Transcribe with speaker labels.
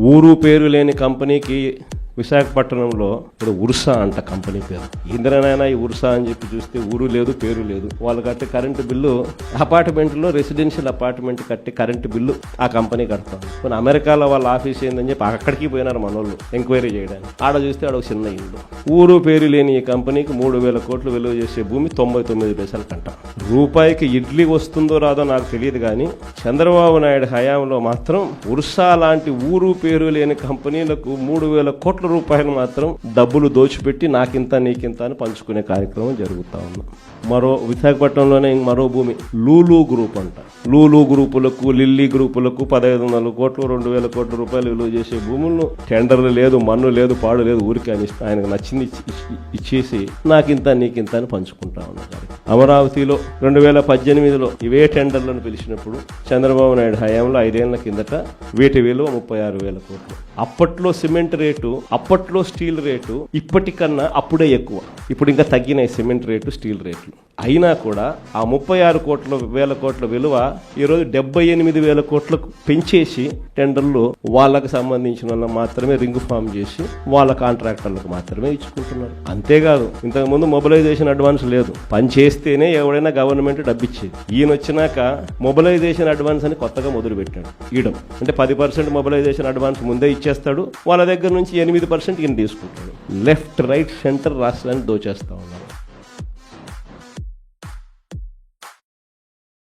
Speaker 1: ఊరు పేరు లేని కంపెనీకి విశాఖపట్నంలో ఇప్పుడు ఉర్సా అంట కంపెనీ పేరు. ఇంద్రనైనా ఈ ఉర్సా అని చెప్పి చూస్తే ఊరు లేదు, పేరు లేదు. వాళ్ళు కట్టే కరెంటు బిల్లు అపార్ట్మెంట్లో రెసిడెన్షియల్ అపార్ట్మెంట్ కట్టే కరెంటు బిల్లు ఆ కంపెనీ కడతాం. కొన్ని అమెరికాలో వాళ్ళ ఆఫీస్ ఏందని చెప్పి అక్కడికి పోయినారు మనోళ్ళు ఎంక్వైరీ చేయడానికి. ఆడ చూస్తే ఆడ చిన్న ఇల్లు. ఊరు పేరు లేని ఈ కంపెనీకి 3,000 కోట్లు విలువ చేసే భూమి 99 పైసలు కంట. రూపాయికి ఇడ్లీ వస్తుందో రాదో నాకు తెలియదు కానీ చంద్రబాబు నాయుడు హయాంలో మాత్రం ఉర్సా లాంటి ఊరు పేరు లేని కంపెనీలకు 3,000 కోట్ల రూపాయలు మాత్రం డబ్బులు దోచిపెట్టి నాకింత నీకింత అని పంచుకునే కార్యక్రమం జరుగుతూ ఉంది. మరో విశాఖపట్నంలోనే మరో భూమి లూలు గ్రూప్ అంట. లూలు గ్రూపులకు, లిల్లీ గ్రూపులకు 1,500 కోట్లు 2,000 కోట్ల రూపాయలు విలువ చేసే భూములను టెండర్లు లేదు, మన్ను లేదు, పాడు లేదు, ఊరికి ఆయనకు నచ్చింది ఇచ్చేసి నాకింత నీకింత అని పంచుకుంటా ఉన్నారు. అమరావతిలో 2018లో ఇవే టెండర్లను పిలిచినప్పుడు చంద్రబాబు నాయుడు హయాంలో 5 ఏళ్ల కిందట వీటి విలువ 36,000 కోట్లు. అప్పట్లో సిమెంట్ రేటు, అప్పట్లో స్టీల్ రేటు ఇప్పటికన్నా అప్పుడే ఎక్కువ. ఇప్పుడు ఇంకా తగ్గినాయి సిమెంట్ రేటు, స్టీల్ రేట్లు. అయినా కూడా ఆ 36,000 కోట్ల విలువ ఈరోజు 78,000 కోట్లకు పెంచేసి టెండర్లు వాళ్ళకు సంబంధించిన వాళ్ళకి మాత్రమే రింగ్ ఫామ్ చేసి వాళ్ళ కాంట్రాక్టర్లకు మాత్రమే ఇచ్చుకుంటున్నారు. అంతేకాదు ఇంతకుముందు మొబిలైజేషన్ అడ్వాన్స్ లేదు. పని చేస్తేనే ఎవడైనా గవర్నమెంట్ డబ్బిచ్చేది. ఈయన వచ్చినాక మొబిలైజేషన్ అడ్వాన్స్ అని కొత్తగా మొదలుపెట్టాడు ఇయడం. అంటే 10% మొబిలైజేషన్ అడ్వాన్స్ ముందే ఇచ్చేస్తాడు, వాళ్ళ దగ్గర నుంచి 8% ఈయన తీసుకుంటాడు. లెఫ్ట్ రైట్ సెంటర్ రాష్ట్రాన్ని దోచేస్తా ఉన్నారు.